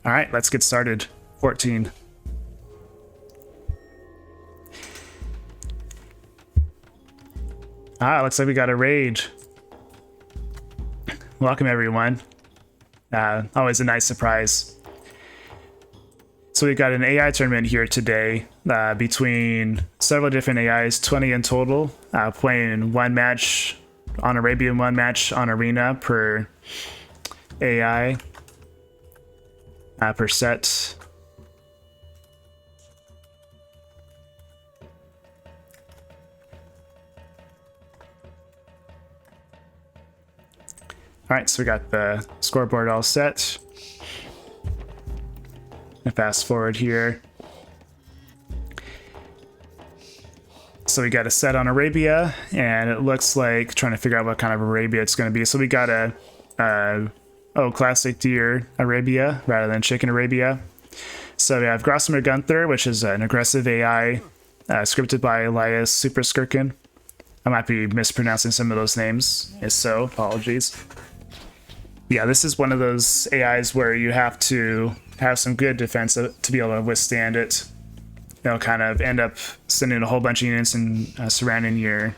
All right, let's get started. 14. Looks like we got a raid. Welcome, everyone. Always a nice surprise. So we've got an AI tournament here today between several different AIs, 20 in total, playing one match on Arabia and one match on Arena per AI per set. All right, so we got the scoreboard all set. And fast forward here. So we got a set on Arabia, and it looks like trying to figure out what kind of Arabia it's going to be. So we got a classic deer Arabia rather than chicken Arabia. So we have Grausamer Günther, which is an aggressive AI scripted by Elias Superskirken. I might be mispronouncing some of those names. If so, apologies. Yeah, this is one of those AIs where you have to have some good defense to be able to withstand it. They'll kind of end up sending a whole bunch of units and surrounding your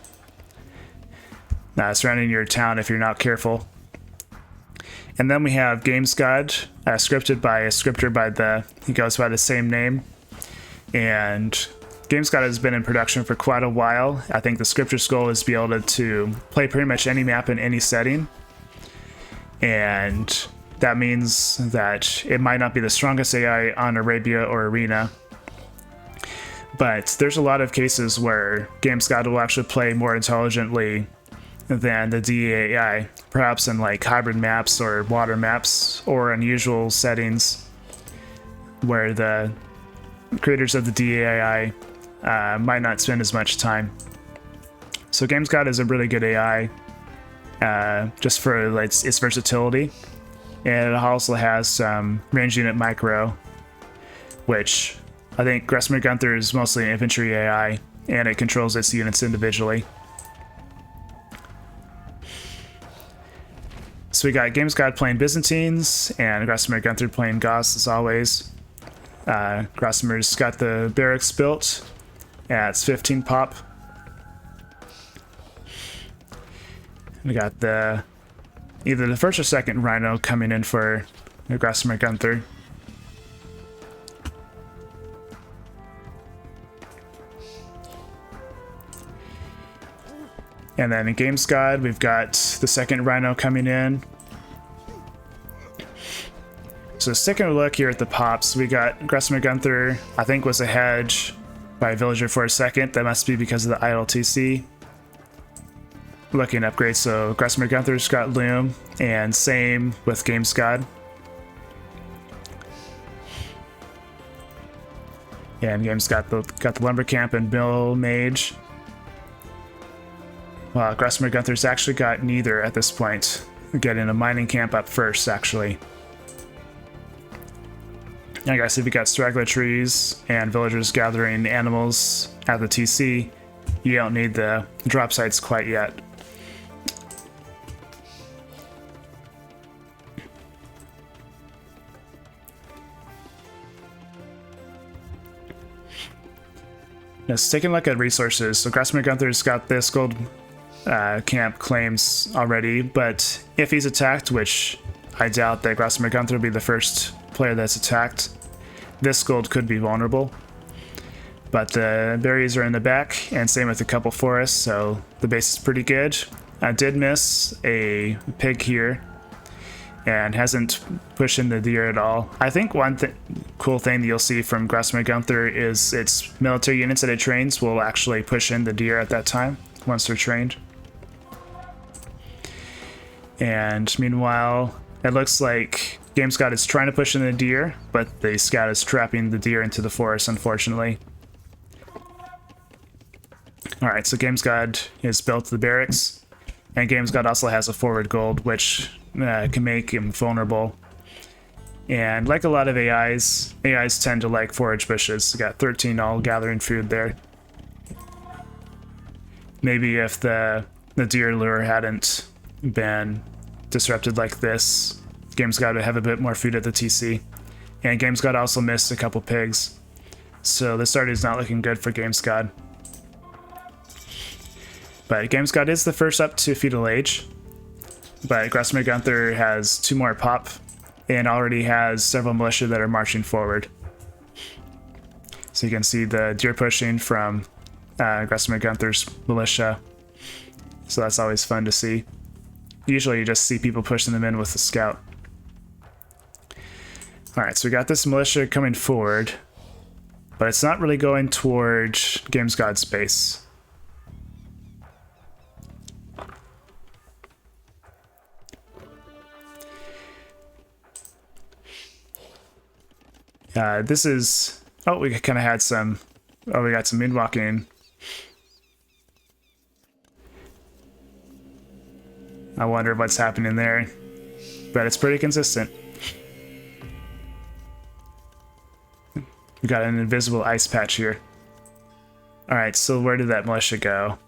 town if you're not careful. And then we have GamesGod, scripted by a scripter he goes by the same name. And GamesGod has been in production for quite a while. I think the scripter's goal is to be able to play pretty much any map in any setting. And that means that it might not be the strongest AI on Arabia or Arena, but there's a lot of cases where GamesGod will actually play more intelligently than the DAI, perhaps in like hybrid maps or water maps or unusual settings where the creators of the DAI might not spend as much time. So GamesGod is a really good AI. Just for like its versatility, and it also has some range unit micro, which I think Grausamer Günther is mostly an infantry AI, and it controls its units individually. So we got GamesGod playing Byzantines and Grausamer Günther playing Goths as always. Grausamer's got the barracks built. Yeah, it's 15 pop. We got either the first or second Rhino coming in for Grausamer Günther. And then in GamesGod, we've got the second Rhino coming in. So taking a look here at the pops, we got Grausamer Günther, I think was ahead by a villager for a second. That must be because of the ILTC. Looking at upgrades, so Grausamer Günther's got Loom, and same with GamesGod. And GamesGod got the Lumber Camp and Mill Mage. Well, Grausamer Günther's actually got neither at this point. Getting a mining camp up first, actually. I guess if you got straggler trees and villagers gathering animals at the TC, you don't need the drop sites quite yet. Let's take a look at resources. So Grausamer Günther's got this gold camp claims already, but if he's attacked, which I doubt that Grausamer Günther will be the first player that's attacked, this gold could be vulnerable. But the berries are in the back, and same with a couple forests, so the base is pretty good. I did miss a pig here, and hasn't pushed in the deer at all. I think one cool thing that you'll see from Grausamer Günther is its military units that it trains will actually push in the deer at that time, once they're trained. And meanwhile, it looks like GamesGod is trying to push in the deer, but the scout is trapping the deer into the forest, unfortunately. Alright, so GamesGod has built the barracks, and GamesGod also has a forward gold, which can make him vulnerable. And like a lot of AIs tend to like forage bushes. We got 13 all gathering food there. Maybe if the deer lure hadn't been disrupted like this, GamesGod would have a bit more food at the TC. And GamesGod also missed a couple pigs. So the start is not looking good for GamesGod. But GamesGod is the first up to feudal age. But Grausamer Günther has 2 more pop and already has several militia that are marching forward. So you can see the deer pushing from Grausamer Günther's militia. So that's always fun to see. Usually you just see people pushing them in with the scout. Alright, so we got this militia coming forward, but it's not really going toward GamesGod's base. This is... Oh, we kind of had some... Oh, we got some moonwalking. I wonder what's happening there. But it's pretty consistent. We got an invisible ice patch here. Alright, so where did that militia go?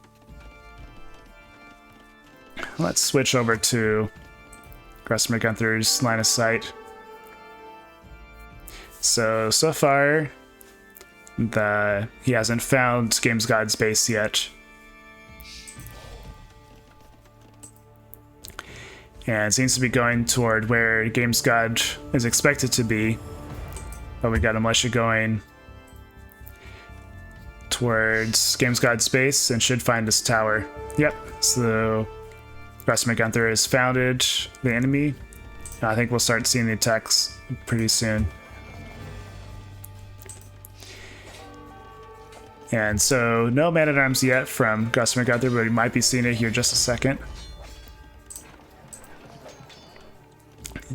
Let's switch over to Grausamer Günther's line of sight. So far, he hasn't found GamesGod's base yet. And it seems to be going toward where GamesGod is expected to be. But we got a militia going towards GamesGod's base and should find this tower. Yep, so Grausamer Günther has founded the enemy. I think we'll start seeing the attacks pretty soon. And so no man-at-arms yet from Grausamer Günther, but we might be seeing it here just a second.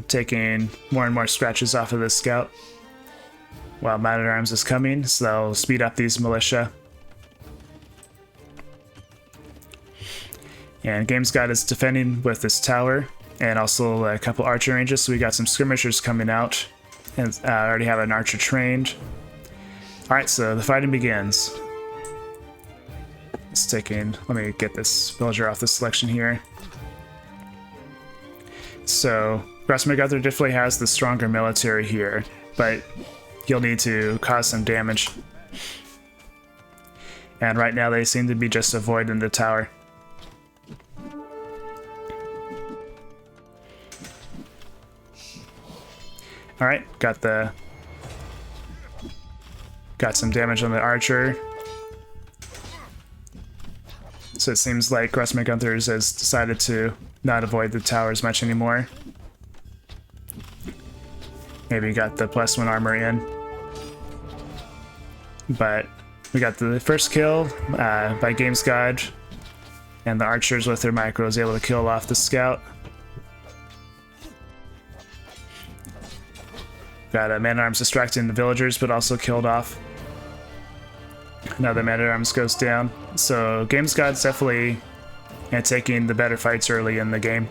Taking more and more scratches off of this scout while man-at-arms is coming, so they'll speed up these militia. And GamesGod is defending with this tower and also a couple archer ranges, so we got some skirmishers coming out, and I already have an archer trained. Alright, so the fighting begins. Let me get this villager off the selection here. So Grausamer Günther definitely has the stronger military here, but you'll need to cause some damage. And right now they seem to be just avoiding the tower. Alright, got some damage on the archer. So it seems like Grausamer Günther has decided to not avoid the tower as much anymore. Maybe got the +1 armor in. But we got the first kill by GamesGod, and the archers with their micros able to kill off the scout. Got a man-at-arms distracting the villagers, but also killed off. Another man-at-arms goes down. So GamesGod's definitely taking the better fights early in the game.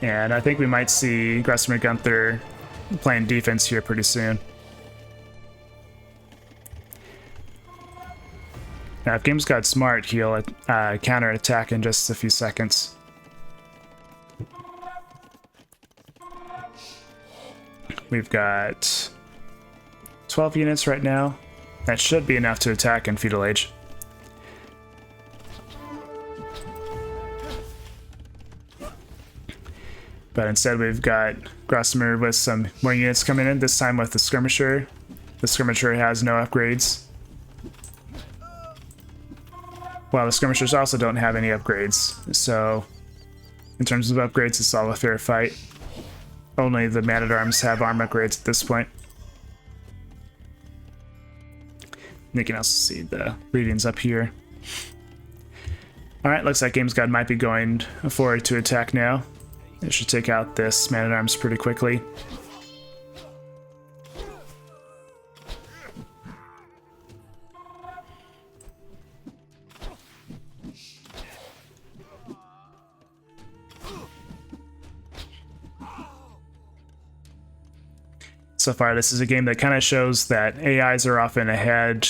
And I think we might see Grausamer Günther playing defense here pretty soon. Now, if GamesGod's smart, he'll counter-attack in just a few seconds. We've got 12 units right now. That should be enough to attack in feudal age. But instead we've got Grausamer with some more units coming in, this time with the skirmisher. The skirmisher has no upgrades. While the skirmishers also don't have any upgrades. So in terms of upgrades, it's all a fair fight. Only the man-at-arms have arm upgrades at this point. You can also see the readings up here. Alright, looks like GamesGod might be going forward to attack now. It should take out this man-at-arms pretty quickly. So far, this is a game that kind of shows that AIs are often ahead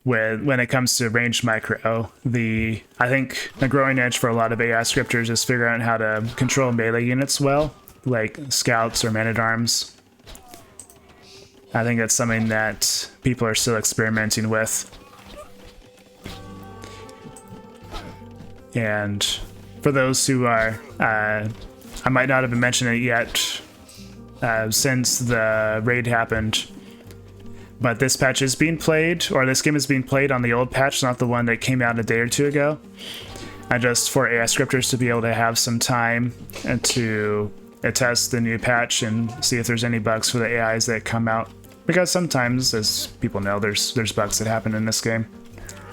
when it comes to range micro, I think a growing edge for a lot of AI scripters is figuring out how to control melee units well, like scouts or man-at-arms. I think that's something that people are still experimenting with. And for those who are, I might not have mentioned it yet since the raid happened, but this patch is being played, or this game is being played on the old patch, not the one that came out a day or two ago. And just for AI scripters to be able to have some time and to test the new patch and see if there's any bugs for the AIs that come out. Because sometimes, as people know, there's bugs that happen in this game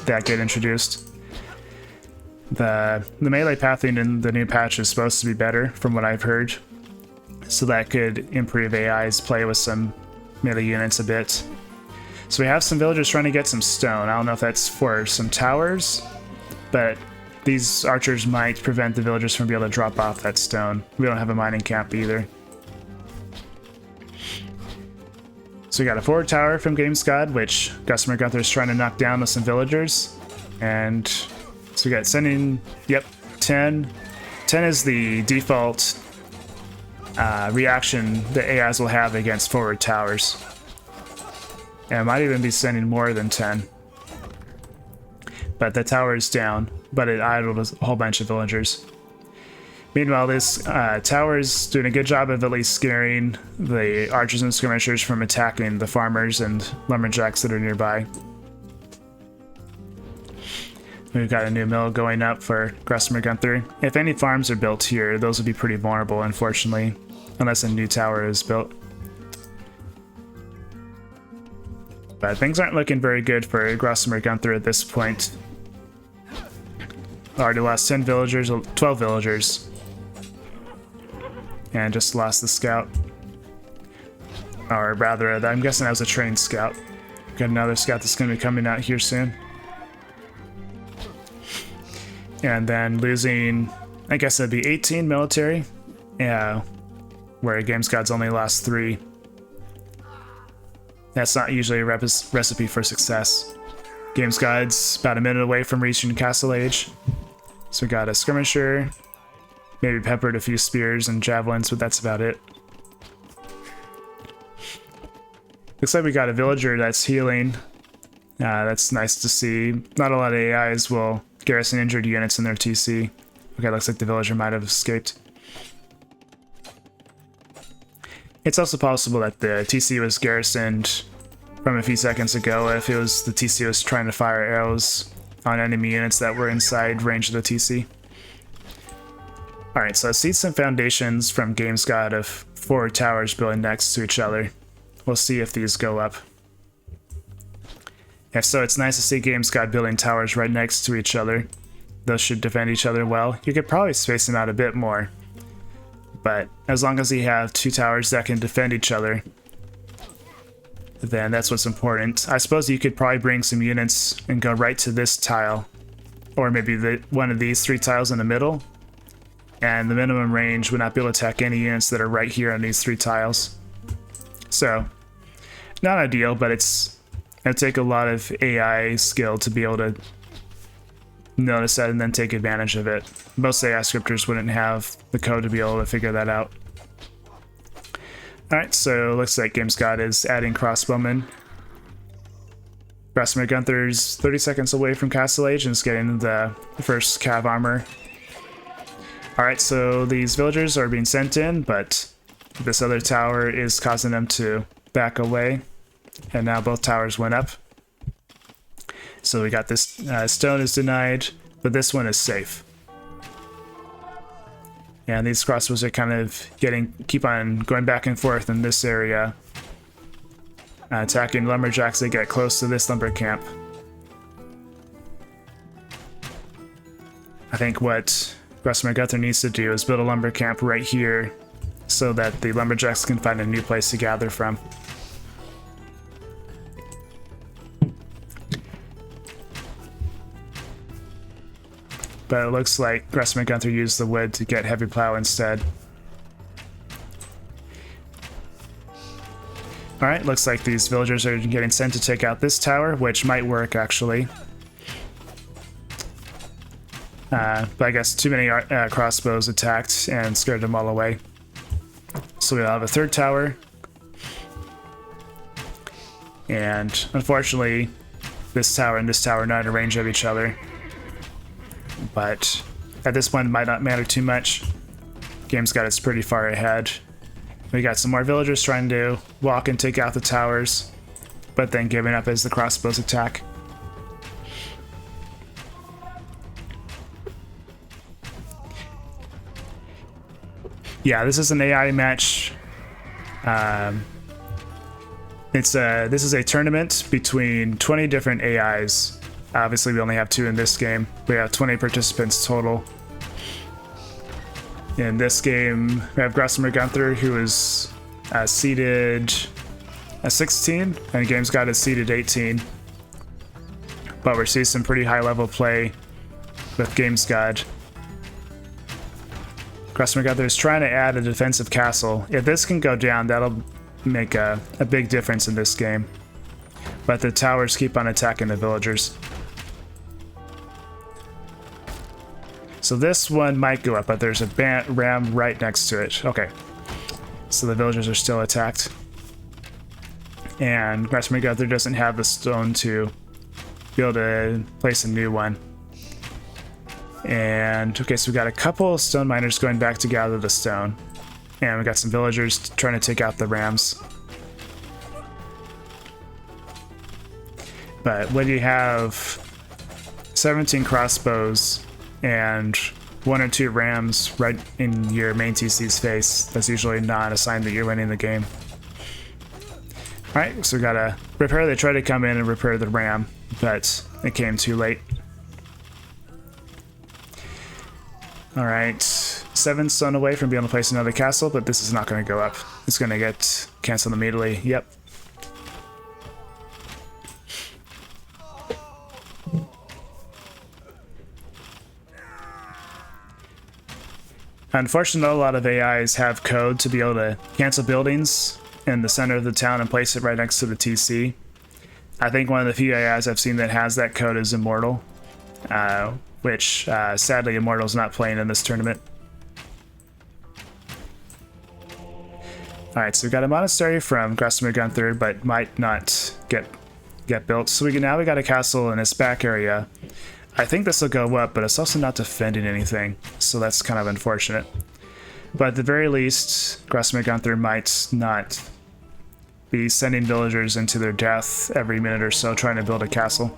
that get introduced. The melee pathing in the new patch is supposed to be better, from what I've heard. So that could improve AI's play with some melee units a bit. So we have some villagers trying to get some stone. I don't know if that's for some towers, but these archers might prevent the villagers from being able to drop off that stone. We don't have a mining camp either. So we got a forward tower from GamesGod, which Grausamer Günther is trying to knock down with some villagers. And so we got sending, yep, 10. 10 is the default reaction that AIs will have against forward towers. And it might even be sending more than 10. But the tower is down, but it idled a whole bunch of villagers. Meanwhile, this tower is doing a good job of at least scaring the archers and skirmishers from attacking the farmers and lumberjacks that are nearby. We've got a new mill going up for Grausamer Günther. If any farms are built here, those would be pretty vulnerable, unfortunately, unless a new tower is built. But things aren't looking very good for Grausamer Günther at this point. Already lost 10 villagers, 12 villagers. And just lost the scout. Or rather, I'm guessing that was a trained scout. Got another scout that's going to be coming out here soon. And then losing, I guess it'd be 18 military. Yeah, where GamesGod's only lost 3. That's not usually a recipe for success. GamesGod's about a minute away from reaching Castle Age. So we got a skirmisher, maybe peppered a few spears and javelins, but that's about it. Looks like we got a villager that's healing. That's nice to see. Not a lot of AIs will garrison injured units in their TC. Okay, looks like the villager might have escaped. It's also possible that the TC was garrisoned from a few seconds ago if it was the TC was trying to fire arrows on enemy units that were inside range of the TC. Alright, so I see some foundations from GamesGod of 4 towers building next to each other. We'll see if these go up. If so, it's nice to see GamesGod building towers right next to each other. Those should defend each other well. You could probably space them out a bit more, but as long as you have 2 towers that can defend each other, then that's what's important. I suppose you could probably bring some units and go right to this tile, or maybe one of these 3 tiles in the middle, and the minimum range would not be able to attack any units that are right here on these 3 tiles. So, not ideal, but it'd take a lot of AI skill to be able to notice that and then take advantage of it. Most AI scripters wouldn't have the code to be able to figure that out. Alright, so looks like GamesGod is adding crossbowmen. Grausamer Günther's 30 seconds away from Castle Age and is getting the first cav armor. Alright, so these villagers are being sent in, but this other tower is causing them to back away. And now both towers went up. So we got this stone is denied, but this one is safe. And these crossbows are kind of keep on going back and forth in this area, attacking lumberjacks that get close to this lumber camp. I think what Grausamer Günther needs to do is build a lumber camp right here so that the lumberjacks can find a new place to gather from. But it looks like Grausamer Günther used the wood to get heavy plow instead. Alright, looks like these villagers are getting sent to take out this tower, which might work actually. But I guess too many crossbows attacked and scared them all away. So we'll have a third tower. And unfortunately, this tower and this tower are not in range of each other. But at this point, it might not matter too much. GamesGod is pretty far ahead. We got some more villagers trying to walk and take out the towers, but then giving up as the crossbows attack. Yeah, this is an AI match. This is a tournament between 20 different AIs. Obviously, we only have 2 in this game. We have 20 participants total. In this game, we have Grausamer Günther, who is seeded 16, and GamesGod is seeded 18. But we're seeing some pretty high-level play with GamesGod. Grausamer Günther is trying to add a defensive castle. If this can go down, that'll make a big difference in this game. But the towers keep on attacking the villagers. So this one might go up, but there's a ram right next to it. Okay. So the villagers are still attacked. And Grausamer Günther doesn't have the stone to be able to place a new one. And okay, so we got a couple stone miners going back to gather the stone. And we got some villagers trying to take out the rams. But when you have 17 crossbows and 1 or 2 rams right in your main TC's face, that's usually not a sign that you're winning the game. Alright, so we gotta repair. They tried to come in and repair the ram, but it came too late. Alright, 7 stone away from being able to place another castle, but this is not going to go up. It's going to get cancelled immediately. Yep. Unfortunately, a lot of AIs have code to be able to cancel buildings in the center of the town and place it right next to the TC. I think one of the few AIs I've seen that has that code is Immortal. Which, sadly, Immortal's not playing in this tournament. Alright, so we got a monastery from Grausamer Günther, but might not get built. So now we got a castle in its back area. I think this will go up, but it's also not defending anything, so that's kind of unfortunate. But at the very least, Grausamer Günther might not be sending villagers into their death every minute or so trying to build a castle.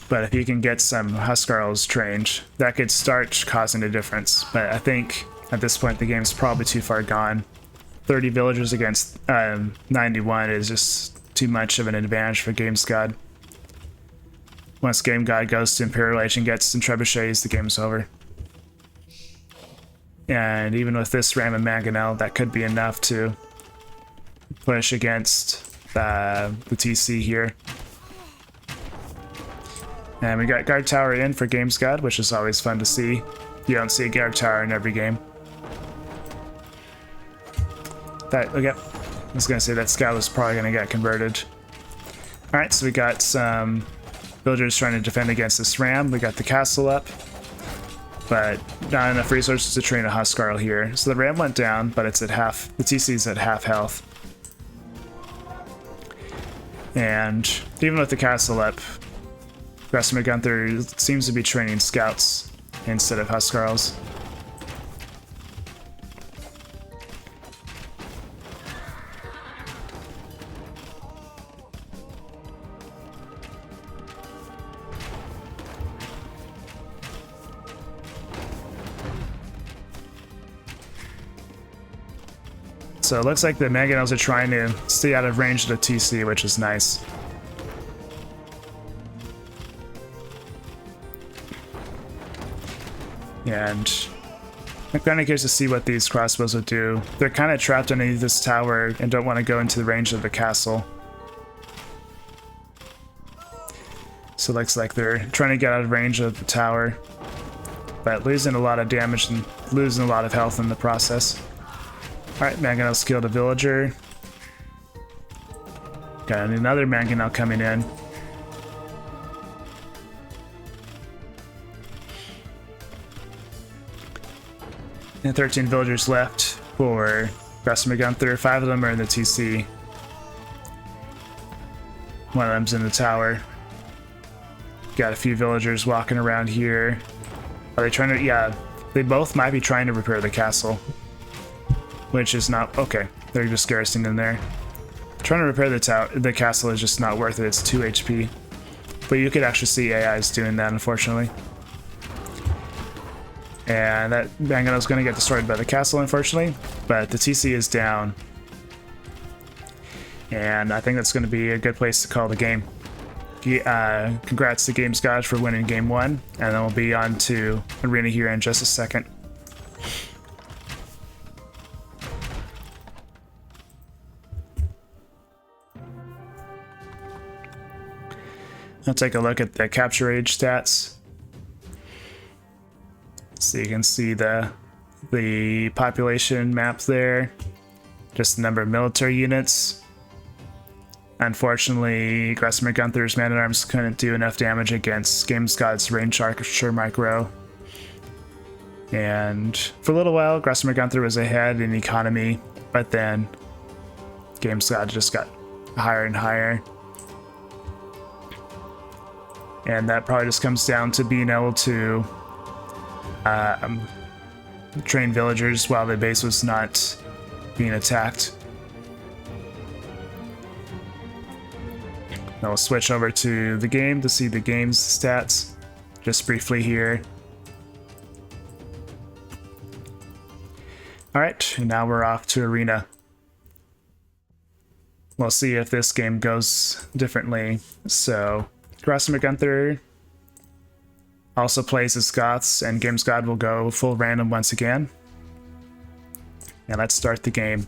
But if you can get some Huskarls trained, that could start causing a difference. But I think at this point the game's probably too far gone. 30 villagers against 91 is just too much of an advantage for GamesGod. Once GamesGod goes to Imperial Age and gets some trebuchets, the game's over. And even with this Ram and Mangonel, that could be enough to push against the TC here. And we got Guard Tower in for GamesGod, which is always fun to see. You don't see a Guard Tower in every game. Okay, I was gonna say that scout was probably gonna get converted. Alright, so we got some villagers trying to defend against this ram. We got the castle up, but not enough resources to train a Huskarl here. So the ram went down, but it's at half, the TC's at half health. And even with the castle up, Grausamer Günther seems to be training scouts instead of Huskarls. So it looks like the Mangonels are trying to stay out of range of the TC, which is nice. And I'm kind of curious to see what these crossbows will do. They're kind of trapped underneath this tower and don't want to go into the range of the castle. So it looks like they're trying to get out of range of the tower, but losing a lot of damage and losing a lot of health in the process. Alright, Mangonel's killed a villager. Got another Mangonel coming in. And 13 villagers left for Grausamer Günther. 5 of them are in the TC. One of them's in the tower. Got a few villagers walking around here. Are they trying to... Yeah, they both might be trying to repair the castle. Which is not... Okay, they're just garrisoning in there. Trying to repair the castle is just not worth it. It's 2 HP. But you could actually see AIs doing that, unfortunately. And that Mangonel's going to get destroyed by the castle, unfortunately. But the TC is down. And I think that's going to be a good place to call the game. Congrats to GamesGod for winning Game 1. And then we'll be on to Arena here in just a second. I'll take a look at the capture age stats. So you can see the population map there. Just the number of military units. Unfortunately, Grausamer Günther's man-at-arms couldn't do enough damage against GamesGod's ranged archer micro. And for a little while, Grausamer Günther was ahead in economy, but then GamesGod just got higher and higher. And that probably just comes down to being able to train villagers while the base was not being attacked. Now we'll switch over to the game to see the game's stats just briefly here. Alright, and now we're off to Arena. We'll see if this game goes differently. So, Grausamer Günther also plays as Scots, and GamesGod will go full random once again. And let's start the game.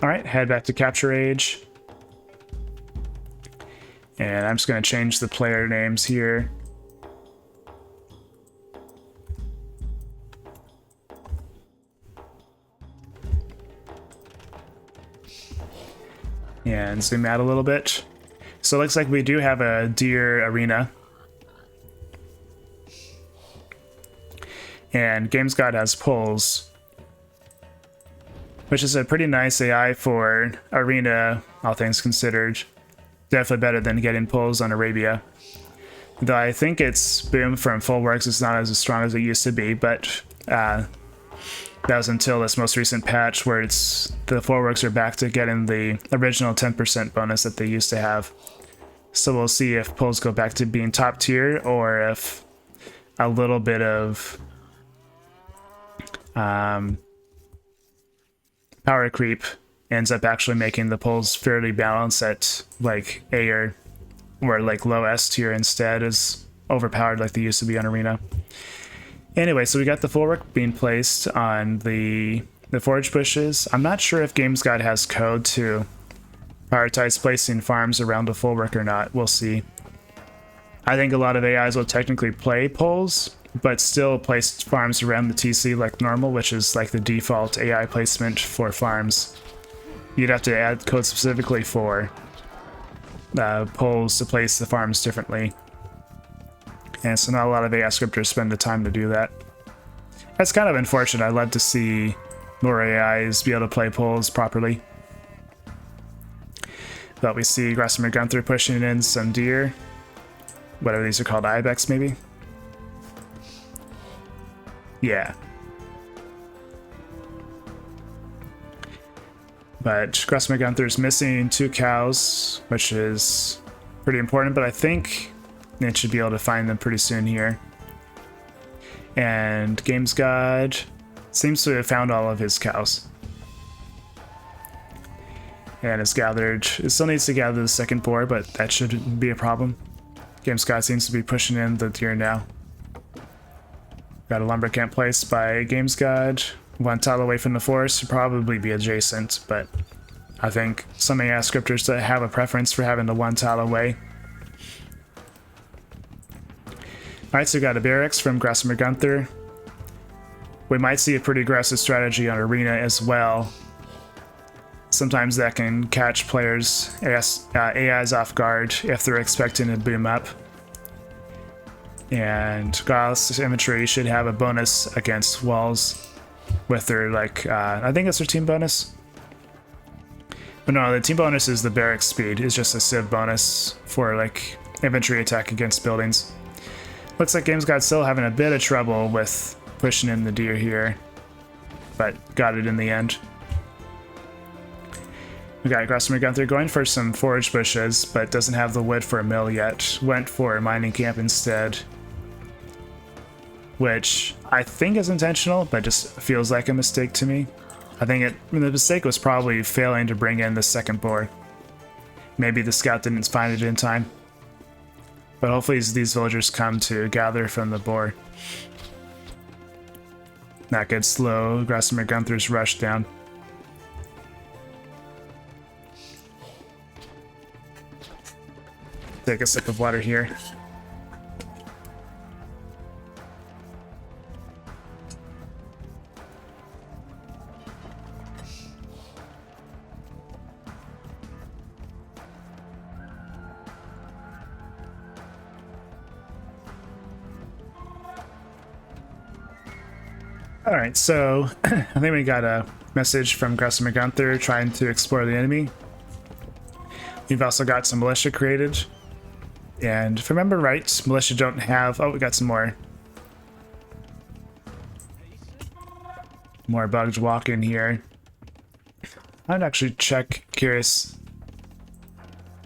Alright, head back to capture age. And I'm just going to change the player names here. And zoom out a little bit. So it looks like we do have a deer arena. And GamesGod has pulls, which is a pretty nice AI for Arena, all things considered. Definitely better than getting pulls on Arabia. Though I think its boom from full works is not as strong as it used to be, but that was until this most recent patch where the full works are back to getting the original 10% bonus that they used to have. So we'll see if pulls go back to being top tier, or if a little bit of power creep ends up actually making the pulls fairly balanced at like A or like low S tier instead, is overpowered like they used to be on Arena. Anyway, so we got the full work being placed on the forage bushes. I'm not sure if GamesGod has code to prioritize placing farms around the full work or not. We'll see. I think a lot of AIs will technically play pulls, but still place farms around the TC like normal, which is like the default AI placement for farms. You'd have to add code specifically for pulls to place the farms differently. And so not a lot of AI scripters spend the time to do that. That's kind of unfortunate. I'd love to see more AIs be able to play pulls properly. But we see Grausamer Günther pushing in some deer. Whatever these are called, ibex maybe? Yeah. But Grausamer Günther's missing 2 cows, which is pretty important, but I think it should be able to find them pretty soon here. And GamesGod seems to have found all of his cows. And it's gathered. It still needs to gather the second boar, but that shouldn't be a problem. GamesGod seems to be pushing in the deer now. Got a lumber camp placed by GamesGod. 1 tile away from the forest should probably be adjacent, but I think some AI scripters that have a preference for having the 1 tile away. Alright, so we got a Barracks from Grausamer Günther. We might see a pretty aggressive strategy on Arena as well. Sometimes that can catch players' AIs off guard if they're expecting to boom up. And Gauss Infantry should have a bonus against walls with their, like, I think it's their team bonus. But no, the team bonus is the barracks speed. It's just a civ bonus for, like, infantry attack against buildings. Looks like GamesGod's still having a bit of trouble with pushing in the deer here, but got it in the end. We got Grausamer Günther going for some forage bushes, but doesn't have the wood for a mill yet. Went for a mining camp instead, which I think is intentional, but just feels like a mistake to me. I think the mistake was probably failing to bring in the second boar. Maybe the scout didn't find it in time. But hopefully these villagers come to gather from the boar. That could slow Grausamer Günther's rush down. Take a sip of water here. Alright, so I think we got a message from Grausamer Günther trying to explore the enemy. We've also got some militia created. And if I remember right, militia don't have... Oh, we got some more. More bugged walk in here. I'd actually check, curious.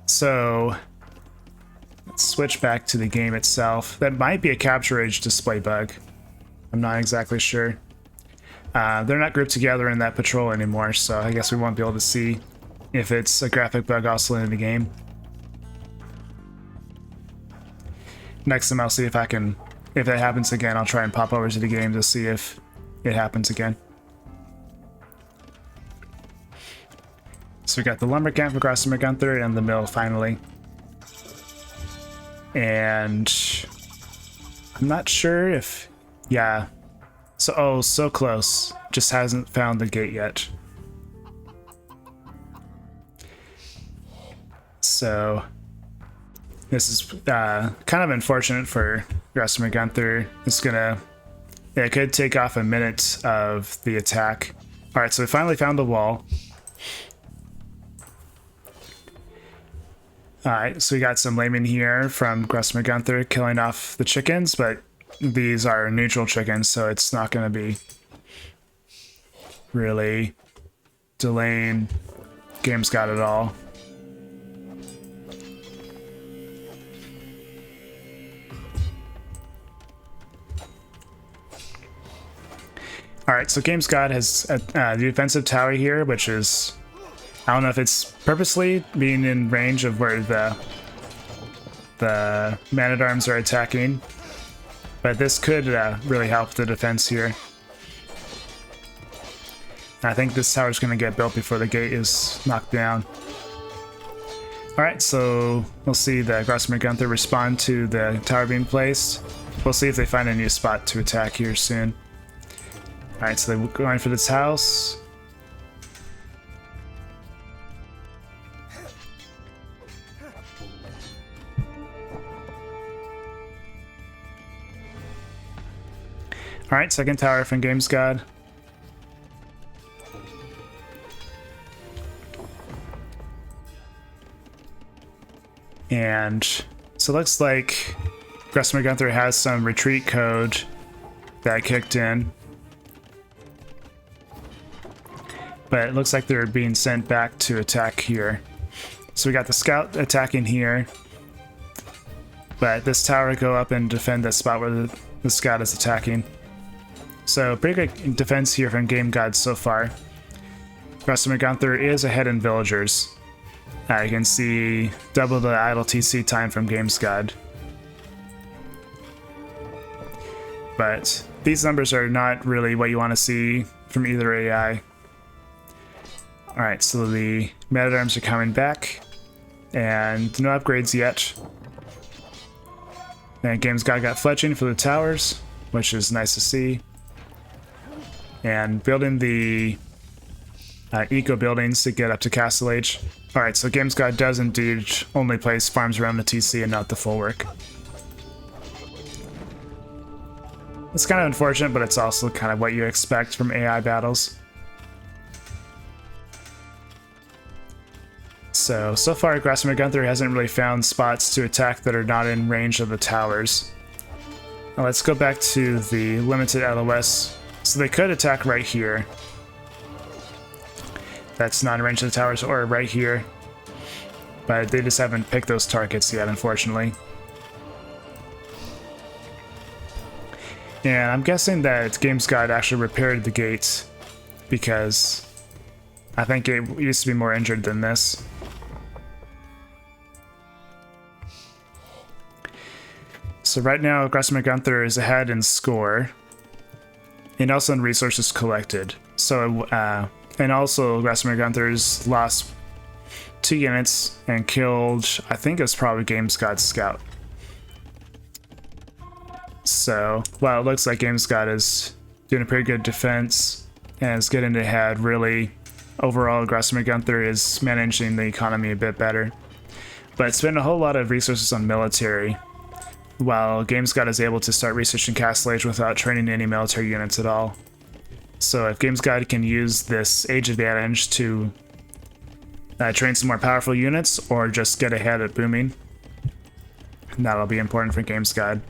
So, let's switch back to the game itself. That might be a capture age display bug. I'm not exactly sure. They're not grouped together in that patrol anymore, so I guess we won't be able to see if it's a graphic bug also in the game. Next time I'll see if I can, if that happens again, I'll try and pop over to the game to see if it happens again. So we got the lumber camp for Grausamer Günther and the mill finally. And I'm not sure if, yeah. So, oh, so close. Just hasn't found the gate yet. So this is kind of unfortunate for Grausamer Günther. It's gonna, yeah, it could take off a minute of the attack. All right, so we finally found the wall. All right, so we got some laymen here from Grausamer Günther killing off the chickens, but these are neutral chickens, so it's not going to be really delaying GamesGod at all. Alright, so GamesGod has the defensive tower here, which is... I don't know if it's purposely being in range of where the man-at-arms are attacking. But this could really help the defense here. I think this tower is going to get built before the gate is knocked down. Alright, so we'll see the Grausamer Günther respond to the tower being placed. We'll see if they find a new spot to attack here soon. Alright, so they're going for this house. Alright, second tower from GamesGod. And so it looks like Grausamer Günther has some retreat code that kicked in. But it looks like they're being sent back to attack here. So we got the scout attacking here. But this tower go up and defend the spot where the scout is attacking. So pretty good defense here from GamesGod so far. Grausamer Günther is ahead in villagers. You can see double the idle TC time from GamesGod. But these numbers are not really what you want to see from either AI. Alright, so the man-at-arms are coming back. And no upgrades yet. And GamesGod got fletching for the towers, which is nice to see. And building the eco buildings to get up to Castle Age. Alright, so GamesGod does indeed only place farms around the TC and not the full work. It's kind of unfortunate, but it's also kind of what you expect from AI battles. So far, Grausamer Günther hasn't really found spots to attack that are not in range of the towers. Now let's go back to the limited LOS. So they could attack right here. That's not in range of the towers, or right here. But they just haven't picked those targets yet, unfortunately. And I'm guessing that GamesGod actually repaired the gate, because I think it used to be more injured than this. So right now, Grausamer Günther is ahead in score, and also in resources collected. So, and also Grausamer Günther's lost 2 units and killed, I think it was probably GamesGod's scout. So, while it looks like GamesGod is doing a pretty good defense and is getting ahead, really, overall Grausamer Günther is managing the economy a bit better. But spend a whole lot of resources on military, while GamesGod is able to start researching Castle Age without training any military units at all. So if GamesGod can use this age advantage to train some more powerful units, or just get ahead at booming, that'll be important for GamesGod.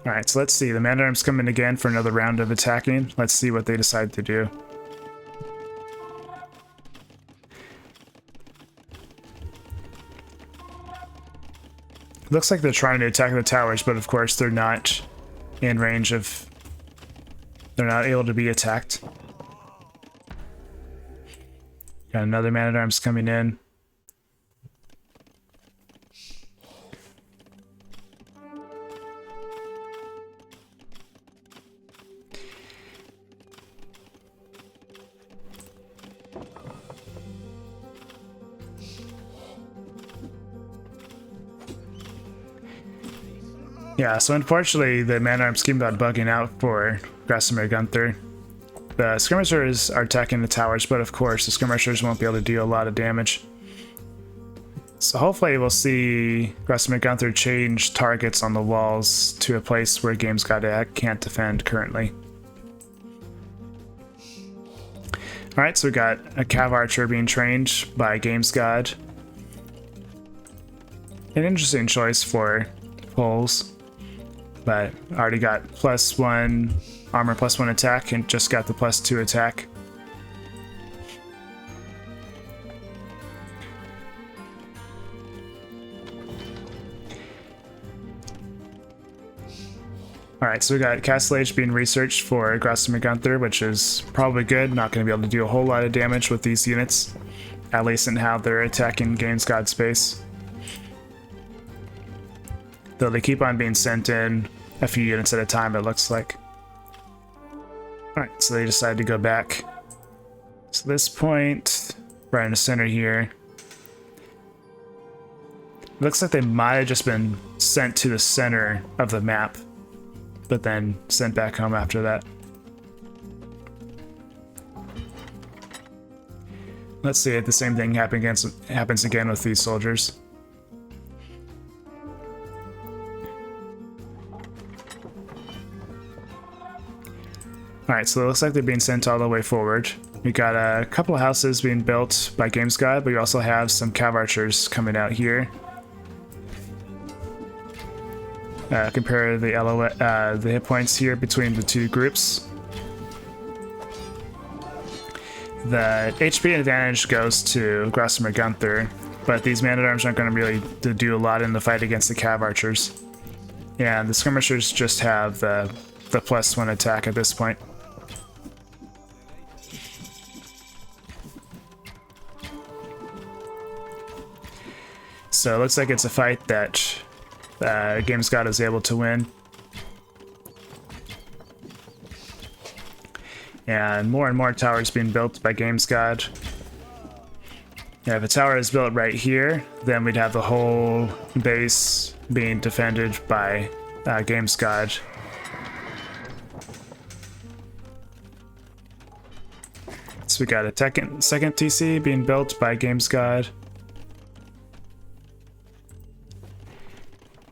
Alright, so let's see. The Man-at-Arms come in again for another round of attacking. Let's see what they decide to do. Looks like they're trying to attack the towers, but of course they're not in range of... They're not able to be attacked. Got another Man-at-Arms coming in. Yeah, so unfortunately the Man-at-Arms keep on bugging out for Grausamer Günther. The skirmishers are attacking the towers, but of course the skirmishers won't be able to deal a lot of damage. So hopefully we'll see Grausamer Günther change targets on the walls to a place where GamesGod can't defend currently. Alright, so we got a Cav Archer being trained by GamesGod. An interesting choice for pulls, but already got +1 armor, +1 attack, and just got the +2 attack. Alright, so we got Castle Age being researched for Grausamer Günther, which is probably good. Not going to be able to do a whole lot of damage with these units, at least in how they're attacking GamesGod space. Though they keep on being sent in a few units at a time, it looks like. Alright, so they decide to go back. So this point, right in the center here. Looks like they might have just been sent to the center of the map, but then sent back home after that. Let's see if the same thing happens again with these soldiers. Alright, so it looks like they're being sent all the way forward. We got a couple of houses being built by GamesGod, but we also have some Cav Archers coming out here. Compare the hit points here between the two groups. The HP advantage goes to Grausamer Günther, but these Man-at-Arms aren't going to really do a lot in the fight against the Cav Archers. And the skirmishers just have the +1 attack at this point. So it looks like it's a fight that GamesGod is able to win. And more towers being built by GamesGod. Yeah, if a tower is built right here, then we'd have the whole base being defended by GamesGod. So we got a second TC being built by GamesGod.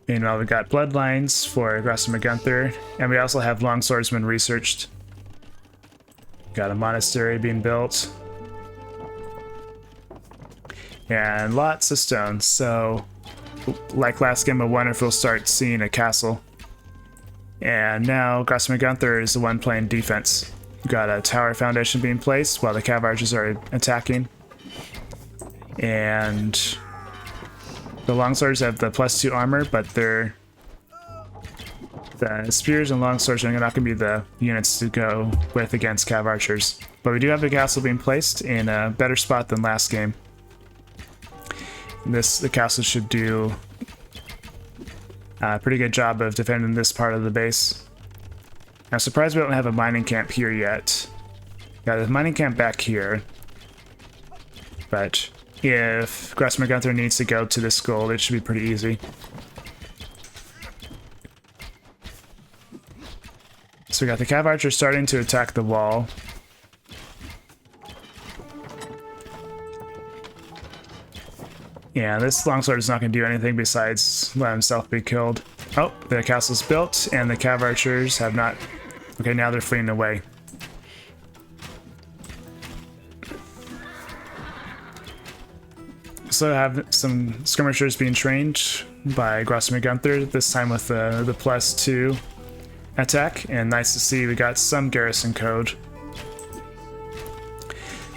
Meanwhile, we got bloodlines for Grausamer Günther, and we also have longswordsmen researched. Got a monastery being built. And lots of stones, so like last game, I wonder if we'll start seeing a castle. And now Grausamer Günther is the one playing defense. We've got a tower foundation being placed while the cav archers are attacking. And the longswords have the +2 armor, but the spears and longswords are not going to be the units to go with against cav archers. But we do have the castle being placed in a better spot than last game. The castle should do a pretty good job of defending this part of the base. I'm surprised we don't have a mining camp here yet. Got a mining camp back here. But if Grausamer Günther needs to go to this gold, it should be pretty easy. So we got the cav archers starting to attack the wall. Yeah, this longsword is not going to do anything besides let himself be killed. Oh, the castle's built, and the cav archers have not... Okay, now they're fleeing away. So I have some skirmishers being trained by Grausamer Günther, this time with the +2 attack, and nice to see we got some garrison code.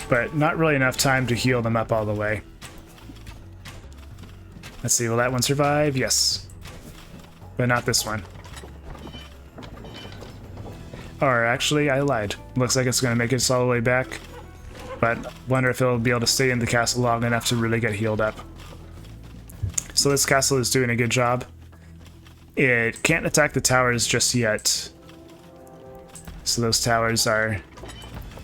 But not really enough time to heal them up all the way. Let's see, will that one survive? Yes. But not this one. Or actually, I lied. Looks like it's going to make it all the way back. But wonder if it'll be able to stay in the castle long enough to really get healed up. So this castle is doing a good job. It can't attack the towers just yet. So those towers are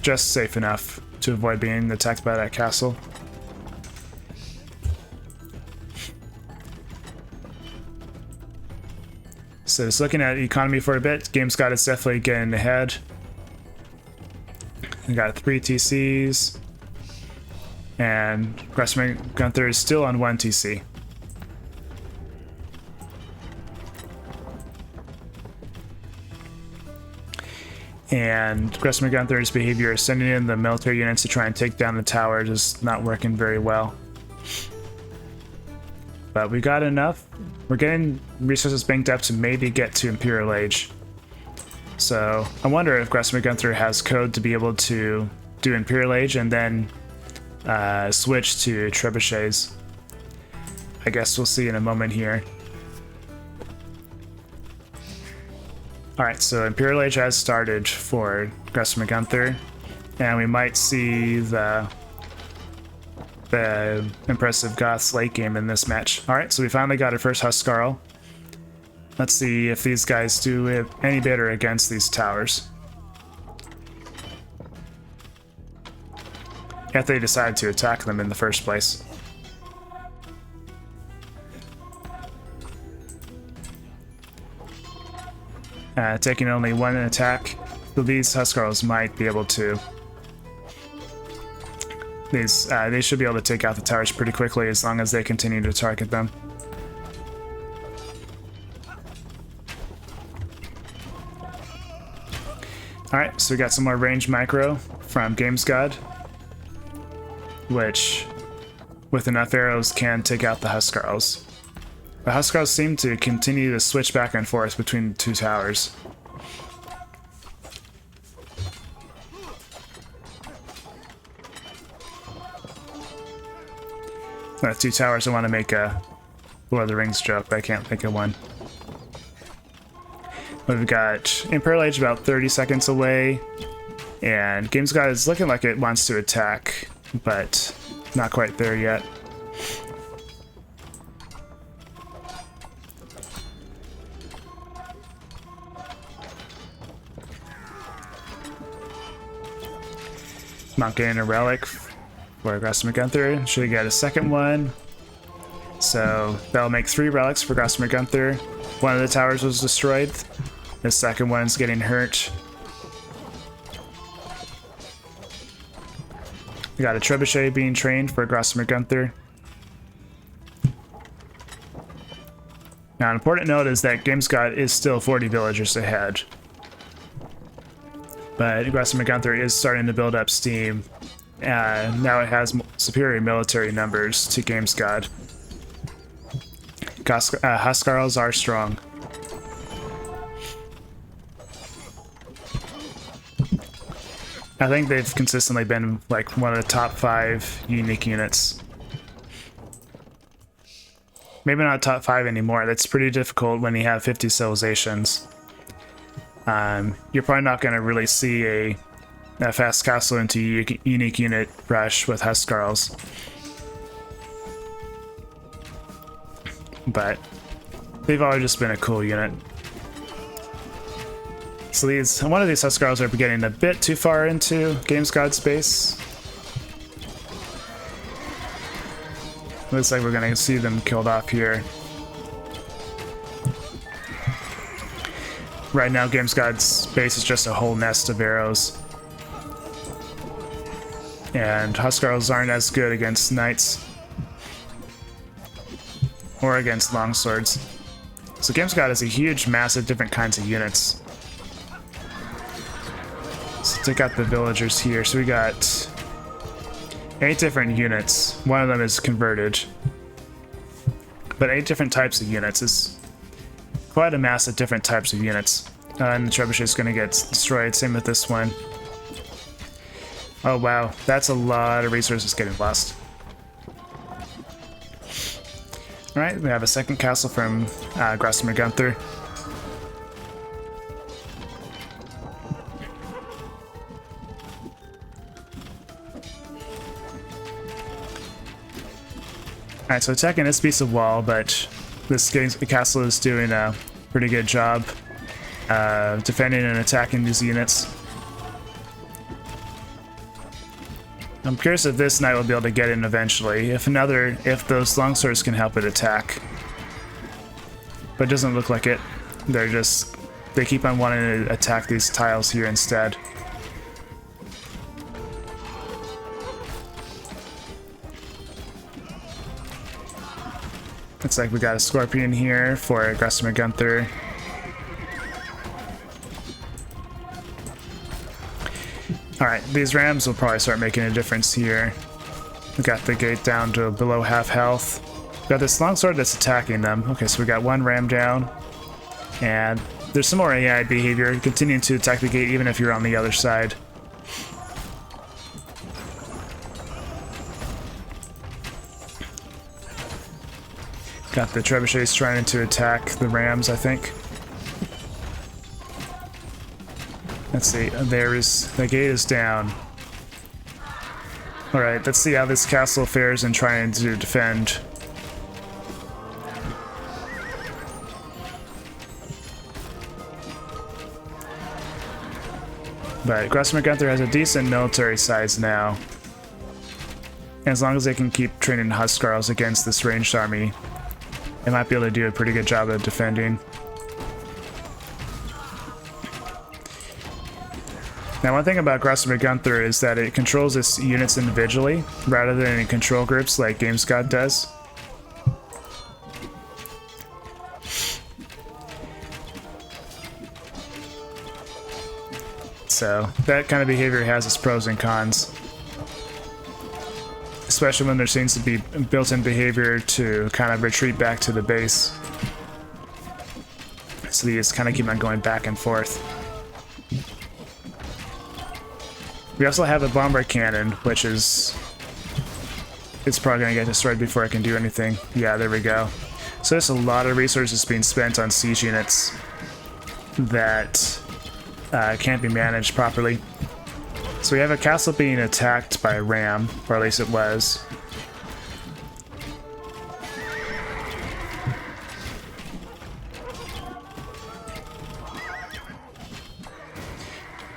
just safe enough to avoid being attacked by that castle. So just looking at economy for a bit, GamesGod is definitely getting ahead. We got 3 TCs. And Grausamer Günther is still on 1 TC. And Grausamer Günther's behavior, sending in the military units to try and take down the tower, is not working very well. But we got enough. We're getting resources banked up to maybe get to Imperial Age. So I wonder if Grausamer Günther has code to be able to do Imperial Age and then switch to trebuchets. I guess we'll see in a moment here. Alright, so Imperial Age has started for Grausamer Günther, and we might see the impressive Goths late game in this match. Alright, so we finally got our first Huskarl. Let's see if these guys do it any better against these towers. If they decide to attack them in the first place. Taking only 1 attack, so these Huskarls might be able to... they should be able to take out the towers pretty quickly as long as they continue to target them. Alright, so we got some more range micro from GamesGod, which, with enough arrows, can take out the Huskarls. The Huskarls seem to continue to switch back and forth between the 2 towers. The 2 towers, I want to make a Lord of the Rings joke, but I can't think of one. We've got Imperial Age about 30 seconds away, and GamesGod is looking like it wants to attack, but not quite there yet. Not getting a relic. for Grausamer Günther. Should get a second one. So that'll make 3 relics for Grausamer Günther. One of the towers was destroyed. The second one's getting hurt. We got a trebuchet being trained for Grausamer Günther. Now, an important note is that GamesGod is still 40 villagers ahead. But Grausamer Günther is starting to build up steam. Now it has superior military numbers to GamesGod. Huskarls are strong. I think they've consistently been like one of the top 5 unique units. Maybe not top 5 anymore. That's pretty difficult when you have 50 civilizations. You're probably not going to really see a fast castle into unique unit rush with Huskarls. But they've always just been a cool unit. So one of these Huskarls are getting a bit too far into GamesGod space. Looks like we're going to see them killed off here. Right now, GamesGod's base is just a whole nest of arrows. And Huskarls aren't as good against knights. Or against longswords. So GamesGod has a huge, massive different kinds of units. So take out the villagers here. So we got 8 different units. One of them is converted. But 8 different types of units is quite a mass of different types of units. And the trebuchet is going to get destroyed. Same with this one. Oh wow, that's a lot of resources getting lost. Alright, we have a second castle from Grausamer Günther. Alright, so attacking this piece of wall, but this castle is doing a pretty good job defending and attacking these units. I'm curious if this knight will be able to get in eventually. If those longswords can help it attack. But it doesn't look like it. They keep on wanting to attack these tiles here instead. Looks like we got a scorpion here for Grausamer Günther. Alright, these rams will probably start making a difference here. We got the gate down to below half health. We got this longsword that's attacking them. Okay, so we got one ram down. And there's some more AI behavior continuing to attack the gate even if you're on the other side. Got the trebuchets trying to attack the rams, I think. Let's see, the gate is down. Alright, let's see how this castle fares in trying to defend. But Grausamer Günther has a decent military size now. And as long as they can keep training Huskarls against this ranged army, they might be able to do a pretty good job of defending. Now, one thing about Grausamer Günther is that it controls its units individually, rather than in control groups like GamesGod does. So, that kind of behavior has its pros and cons. Especially when there seems to be built-in behavior to kind of retreat back to the base. So these kind of keep on going back and forth. We also have a bomber cannon, which is... it's probably going to get destroyed before I can do anything. Yeah, there we go. So there's a lot of resources being spent on siege units that can't be managed properly. So we have a castle being attacked by a ram, or at least it was.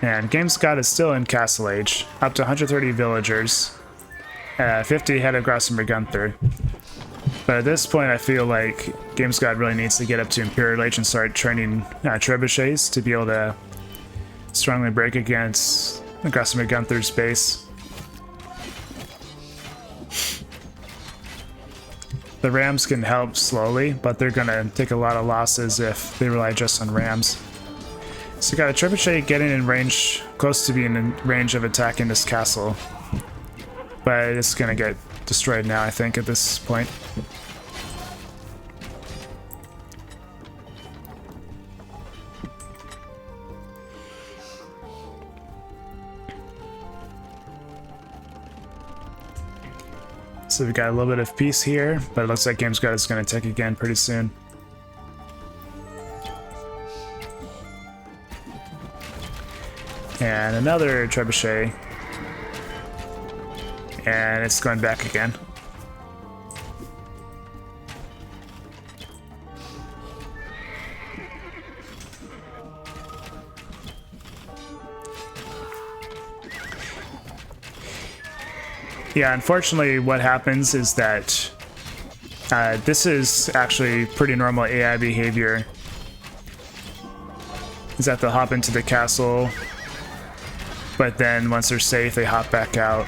And GamesGod is still in Castle Age, up to 130 villagers. 50 ahead of Grausamer Günther. But at this point, I feel like GamesGod really needs to get up to Imperial Age and start training trebuchets to be able to strongly break against Grausamer Günther's base. The rams can help slowly, but they're gonna take a lot of losses if they rely just on rams. So we got a trebuchet getting in range, close to being in range of attacking this castle. But it's gonna get destroyed now, I think, at this point. So we got a little bit of peace here, but it looks like GamesGod is going to attack again pretty soon. And another trebuchet. And it's going back again. Yeah, unfortunately what happens is that this is actually pretty normal AI behavior. Is that they'll hop into the castle, but then once they're safe, they hop back out.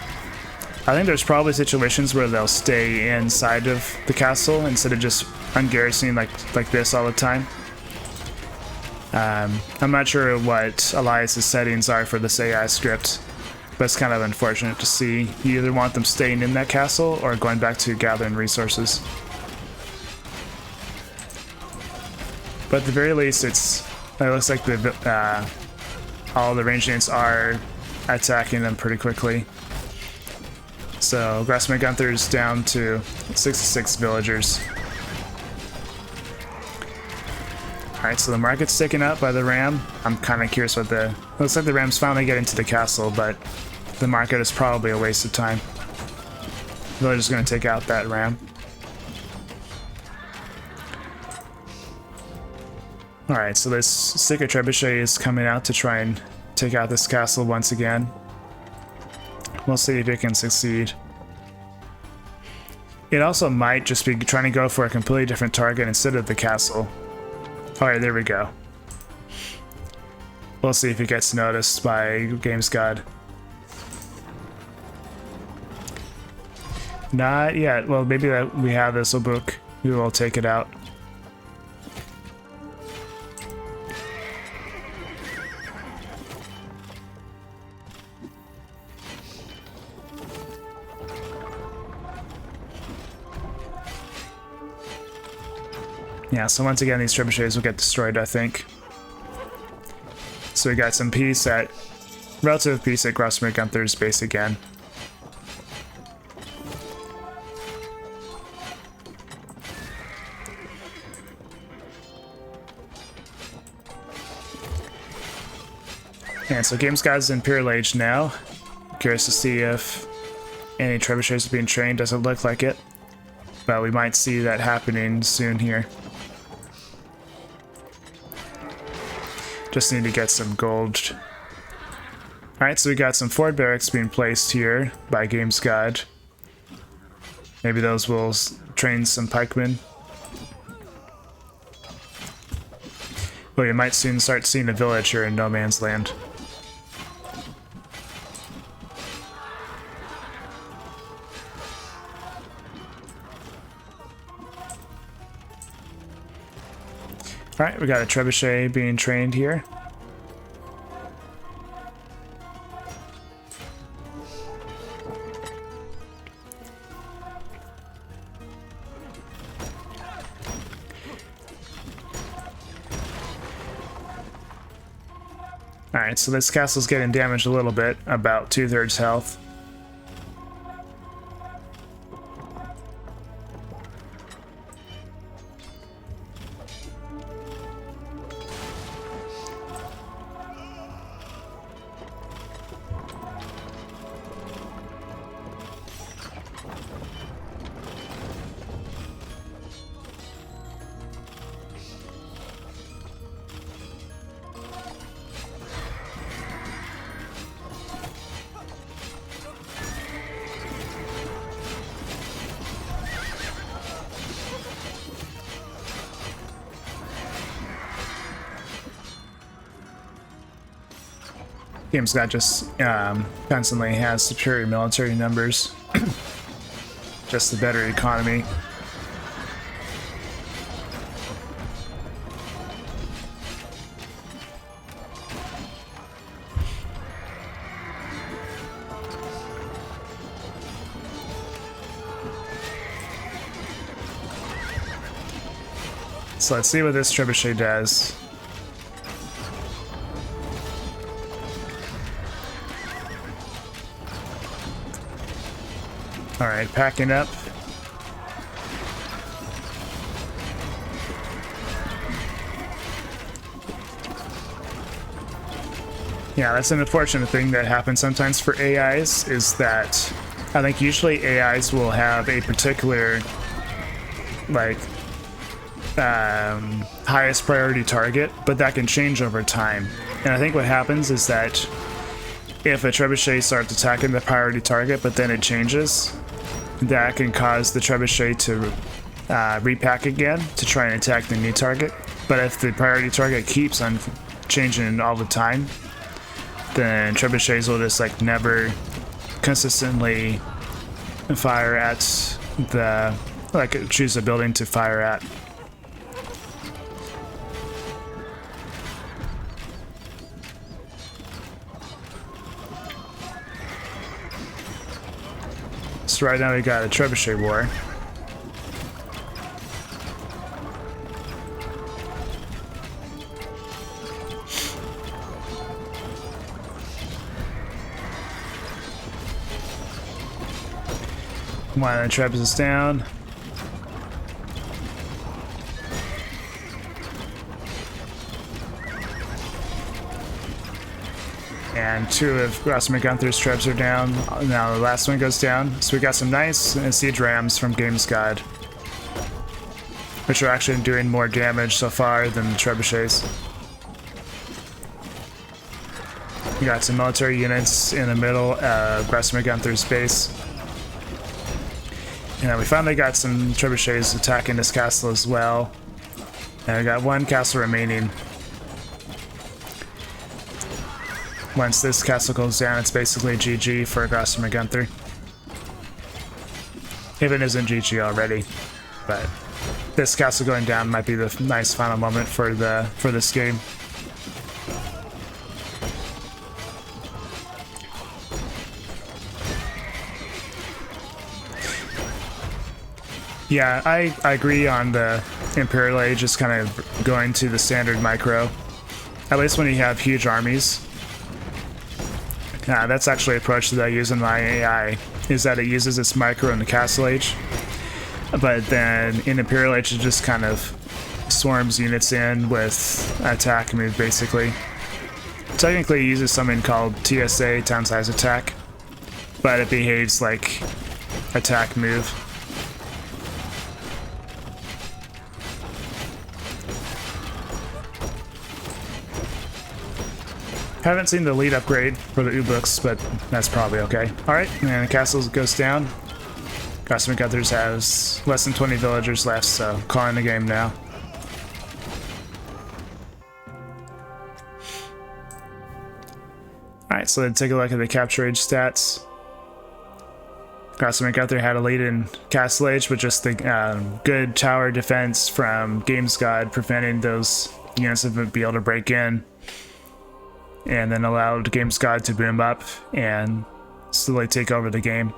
I think there's probably situations where they'll stay inside of the castle instead of just ungarrisoning like this all the time. I'm not sure what Elias's settings are for this AI script, but it's kind of unfortunate to see. You either want them staying in that castle or going back to gathering resources. But at the very least, it looks like all the ranged units are attacking them pretty quickly. So Grausamer Günther is down to 66 villagers. Alright, so the market's taken up by the ram. I'm kind of curious what looks like the ram's finally getting to the castle, but the market is probably a waste of time. The villager's going to take out that ram. Alright, so this Secret Trebuchet is coming out to try and take out this castle once again. We'll see if it can succeed. It also might just be trying to go for a completely different target instead of the castle. Alright, there we go. We'll see if it gets noticed by GamesGod. Not yet. Well, maybe that we have this book. We will take it out. Yeah, so once again, these trebuchets will get destroyed, I think. So we got some peace relative peace at Grausamer Günther's base again. And so GamesGod's Imperial Age now. Curious to see if any trebuchets are being trained. Doesn't look like it, but we might see that happening soon here. Just need to get some gold. Alright, so we got some Ford barracks being placed here by GamesGod. Maybe those will train some pikemen. But we might soon start seeing a village here in No Man's Land. Alright, we got a trebuchet being trained here. Alright, so this castle's getting damaged a little bit, about 2/3 health. GamesGod just constantly has superior military numbers. Just the better economy. So let's see what this trebuchet does. Alright, packing up. Yeah, that's an unfortunate thing that happens sometimes for AIs, is that I think usually AIs will have a particular, like, highest priority target, but that can change over time. And I think what happens is that if a trebuchet starts attacking the priority target, but then it changes, that can cause the trebuchet to repack again to try and attack the new target. But if the priority target keeps on changing all the time, then trebuchets will just like never consistently fire at the, like, choose a building to fire at. So right now we got a trebuchet war. One of the trebs is down. And two of Grausamer Günther's trebs are down. Now the last one goes down. So we got some nice siege rams from GamesGod, which are actually doing more damage so far than the trebuchets. We got some military units in the middle of Grausamer Günther's base. And we finally got some trebuchets attacking this castle as well. And we got one castle remaining. Once this castle goes down, it's basically GG for Grausamer Günther. If it isn't GG already. But this castle going down might be the nice final moment for this game. Yeah, I agree on the Imperial Age just kind of going to the standard micro. At least when you have huge armies. That's actually an approach that I use in my AI, is that it uses its micro in the Castle Age. But then in Imperial Age it just kind of swarms units in with attack move basically. Technically it uses something called TSA, Town Size Attack, but it behaves like attack move. Haven't seen the lead upgrade for the U-books, but that's probably okay. Alright, and the castle goes down. Grausamer Günther has less than 20 villagers left, so calling the game now. Alright, so let's take a look at the capture age stats. Grausamer Günther had a lead in Castle Age, but just the good tower defense from GamesGod preventing those units from being able to break in. And then allowed GamesGod to boom up and slowly take over the game.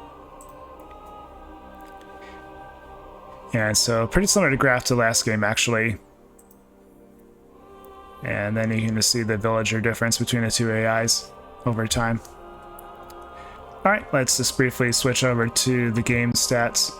And so pretty similar to graph to last game actually. And then you can just see the villager difference between the two AIs over time. Alright, let's just briefly switch over to the game stats.